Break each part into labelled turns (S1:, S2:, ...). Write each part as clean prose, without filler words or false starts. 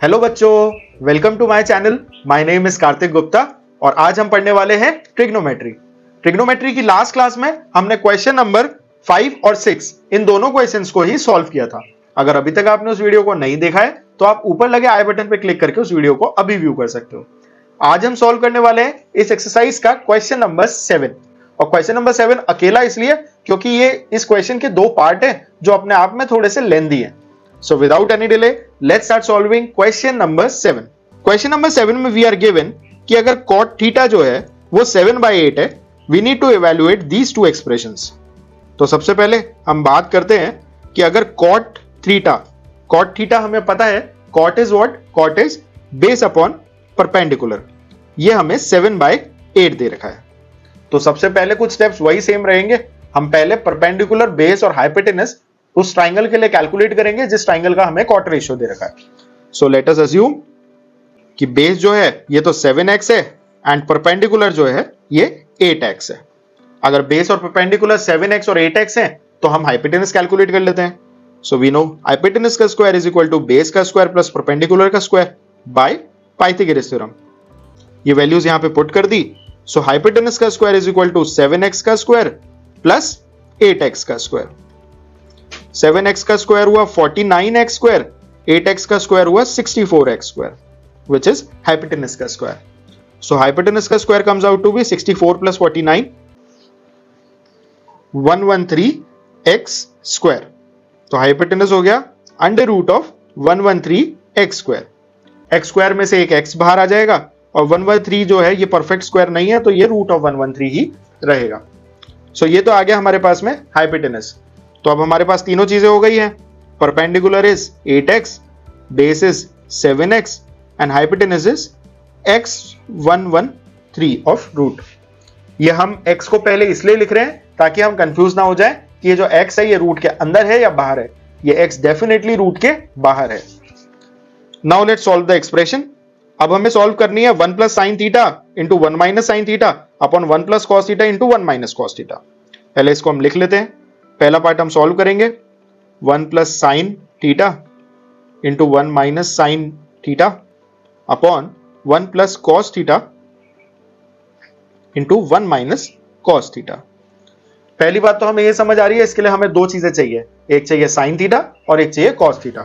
S1: Hello बच्चों, welcome to my channel. My name is Kartik Gupta और आज हम पढ़ने वाले हैं ट्रिग्नोमेट्री। ट्रिग्नोमेट्री की लास्ट क्लास में हमने क्वेश्चन नंबर 5 और 6 इन दोनों क्वेश्चंस को ही सॉल्व किया था। अगर अभी तक आपने उस वीडियो को नहीं देखा है तो आप ऊपर लगे आई बटन पर क्लिक करके उस वीडियो को अभी व्यू कर सकते हो। आज हम सॉल्व करने वाले हैं इस एक्सरसाइज का क्वेश्चन नंबर 7। और क्वेश्चन नंबर 7 अकेला इसलिए क्योंकि ये इस क्वेश्चन के दो पार्ट है जो अपने आप में थोड़े से लेंथी हैं। So without any delay, let's start solving question number 7. Question number 7 में we are given कि अगर cot theta जो है वो 7/8 है, we need to evaluate these two expressions. तो सबसे पहले हम बात करते हैं कि अगर cot theta हमें पता है cot is what? Cot is base upon perpendicular. ये हमें 7/8 दे रखा है। तो सबसे पहले कुछ स्टेप्स वही सेम रहेंगे। हम पहले परपेंडिकुलर, बेस और हाइपोटेनस उस ट्राइंगल के लिए कैलकुलेट करेंगे जिस ट्राइंगल का हमें कॉट रेशियो दे रखा है। सो लेट अस अज्यूम कि बेस जो है ये तो 7x है एंड परपेंडिकुलर जो है ये 8x है। अगर बेस और परपेंडिकुलर 7x और 8x है तो हम हाइपोटेनस कैलकुलेट कर लेते हैं। सो वी नो हाइपोटेनस का square is equal to base का स्क्वायर प्लस परपेंडिकुलर का स्क्वायर बाय पाइथागोरस थ्योरम। ये वैल्यूज यहां पे पुट कर दी। सो हाइपोटेनस का square is equal to 7x का स्क्वायर प्लस 8x का स्क्वायर। 7x का स्क्वायर हुआ 49x स्क्वायर, 8x का स्क्वायर हुआ 64x square, which is hypotenuse का स्क्वायर। So hypotenuse का square comes out to be 64 plus 49, 113x square. तो hypotenuse हो गया under root of 113x square. x square में से एक x बाहर आ जाएगा और 113 जो है ये परफेक्ट स्क्वायर नहीं है तो ये रूट ऑफ 113 ही रहेगा। So ये तो आ गया हमारे पास में hypotenuse। तो अब हमारे पास तीनों चीजें हो गई हैं। Perpendicular is 8x, base is 7x and hypotenuse is x113 of root. ये हम x को पहले इसलिए लिख रहे हैं ताकि हम कंफ्यूज ना हो जाए कि ये जो x है ये रूट के अंदर है या बाहर है। ये x डेफिनेटली रूट के बाहर है। Now let's solve the expression. अब हमें सॉल्व करनी है 1 plus sine theta into 1 minus sine theta upon 1 plus cos theta into 1 minus cos theta. पहले इसको हम लिख लेते हैं। पहला पार्ट हम सॉल्व करेंगे 1 plus sine theta into 1 minus sine theta upon 1 plus cos theta into 1 minus cos theta. पहली बात तो हमें यह समझ आ रही है, इसके लिए हमें दो चीजें चाहिए, एक चाहिए साइन थीटा और एक चाहिए कॉस थीटा।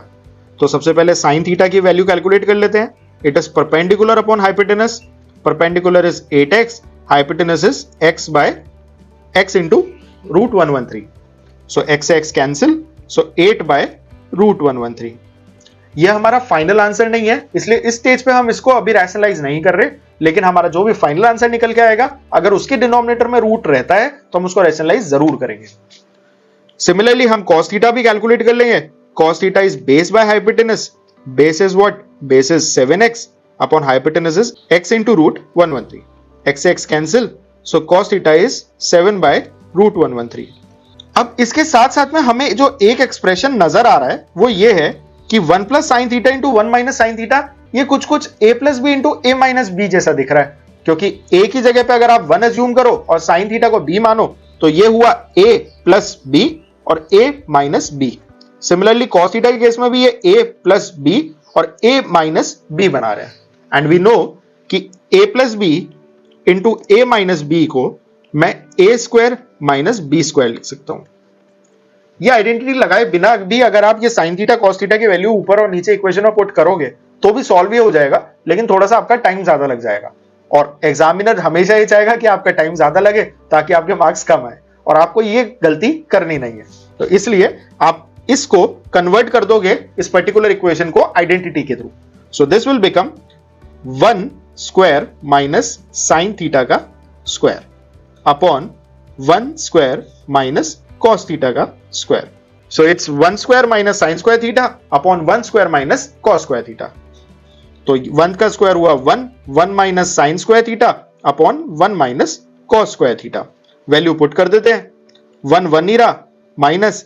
S1: तो सबसे पहले साइन थीटा की वैल्यू कैलकुलेट कर लेते हैं। It is perpendicular upon hypotenuse. Perpendicular is 8x, hypotenuse is x by x into root 113। So x से x cancel, so 8 by root 113। यह हमारा फाइनल आंसर नहीं है, इसलिए इस स्टेज पे हम इसको अभी रैशनलाइज नहीं कर रहे, लेकिन हमारा जो भी फाइनल आंसर निकल के आएगा अगर उसके डिनोमिनेटर में रूट रहता है तो हम उसको रैशनलाइज जरूर करेंगे। सिमिलरली हम cos थीटा भी कैलकुलेट कर लेंगे। cos theta is base by hypotenuse. Base is what? Base is 7x upon hypotenuse is x into root 113। x से x cancel, so cos theta is 7 by root 113। अब इसके साथ साथ में हमें जो एक एक्सप्रेशन नजर आ रहा है वो ये है कि 1 plus sine theta into 1 minus sine theta ये कुछ a plus B into A minus B जैसा दिख रहा है, क्योंकि a की जगह पे अगर आप 1 अज्यूम करो और साइन थीटा को b मानो तो ये हुआ a प्लस बी और a minus B. Similarly cos theta के केस में भी ये a प्लस बी और a माइनस बी बना रहे हैं। एंड वी नो कि a plus B into A minus B को मैं a square minus B square लिख सकता हूं। ये आइडेंटिटी लगाए बिना भी अगर आप ये साइन थीटा कॉस थीटा की वैल्यू ऊपर और नीचे इक्वेशन में पुट करोगे तो भी सॉल्व ही हो जाएगा, लेकिन थोड़ा सा आपका टाइम ज्यादा लग जाएगा। और एग्जामिनर हमेशा ये चाहेगा कि आपका टाइम ज्यादा लगे ताकि आपके मार्क्स कम आए, और आपको ये गलती करनी नहीं है। तो इसलिए आप इसको कन्वर्ट कर दोगे इस पर्टिकुलर इक्वेशन को आइडेंटिटी के through. So this will become 1 square minus sine theta का square upon 1 square minus cos theta का square. So it's 1 square minus sine square theta upon 1 square minus cos square theta. तो 1 का square हुआ 1 minus sine square theta upon 1 minus cos square theta. Value put कर देते हैं। 1 ही रहा minus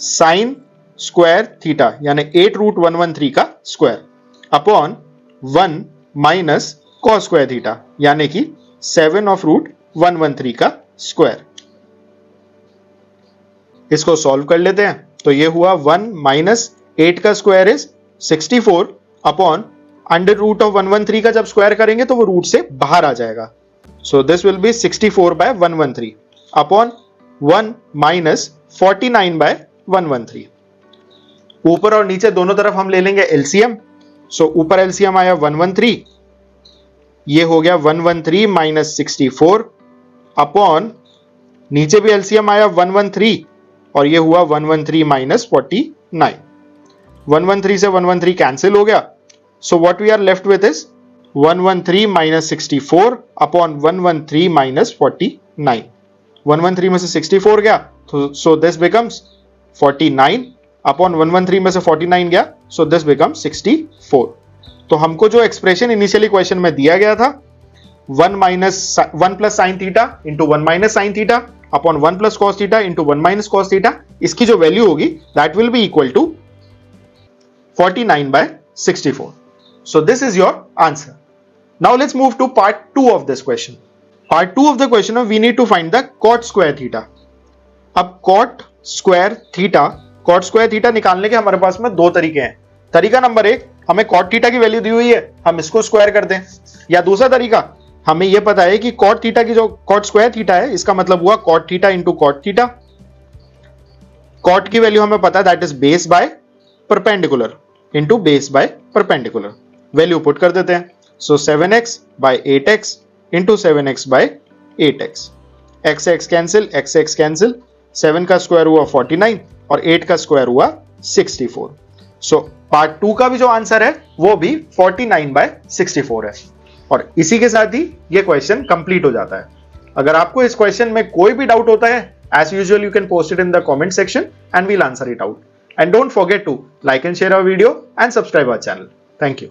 S1: sine square theta यानी 8 root 113 का square upon 1 minus cos square theta यानी कि 7 ऑफ रूट 113 का स्क्वायर। इसको सॉल्व कर लेते हैं। तो ये हुआ 1 माइनस 8 का square is 64 upon under root of 113 का जब स्क्वायर करेंगे तो वो रूट से बाहर आ जाएगा. So this will be 64 by 113 upon 1 minus 49 by 113. ऊपर और नीचे दोनों तरफ हम ले लेंगे एलसीएम. सो ऊपर एलसीएम आया 113, ये हो गया 113 माइनस 64 अपॉन नीचे भी एलसीएम आया 113 और ये हुआ 113 माइनस 49. 113 से 113 कैंसिल हो गया. So what we are left with is 113 minus 64 upon 113 minus 49. 113 में से 64 गया तो सो दिस बिकम्स 49 अपॉन 113 में से 49 गया, सो दिस बिकम्स 64. तो हमको जो एक्सप्रेशन इनिशियली क्वेश्चन में दिया गया था 1 plus sine theta into 1 minus sine theta upon 1 plus cos theta into 1 minus cos theta, इसकी जो वैल्यू होगी that will be equal to 49 by 64. So this is your answer. Now let's move to part 2 of this question. Part 2 of the question we need to find the cot square theta. अब cot square theta निकालने के हमारे पास में दो तरीके हैं. तरीका number 1, हमें cot theta की वैल्यू दी हुई है, हम इसको स्क्वायर कर दें. या दूसरा तरीका, हमें यह पता है कि cot theta की जो cot square theta है इसका मतलब हुआ cot theta into cot theta. Cot की वैल्यू हमें पता है that is base by perpendicular into base by perpendicular. Value put कर देते हैं. So 7x by 8x into 7x by 8x. x cancel, x cancel, 7 का स्क्वायर हुआ 49 और 8 का स्क्वायर हुआ 64. सो पार्ट 2 का भी जो आंसर है वो भी 49 बाय 64 है. और इसी के साथ ही ये क्वेश्चन कंप्लीट हो जाता है. अगर आपको इस क्वेश्चन में कोई भी डाउट होता है, as usual you can post it in the comment section and we'll answer it out. And don't forget to like and share our video and subscribe our channel. Thank you.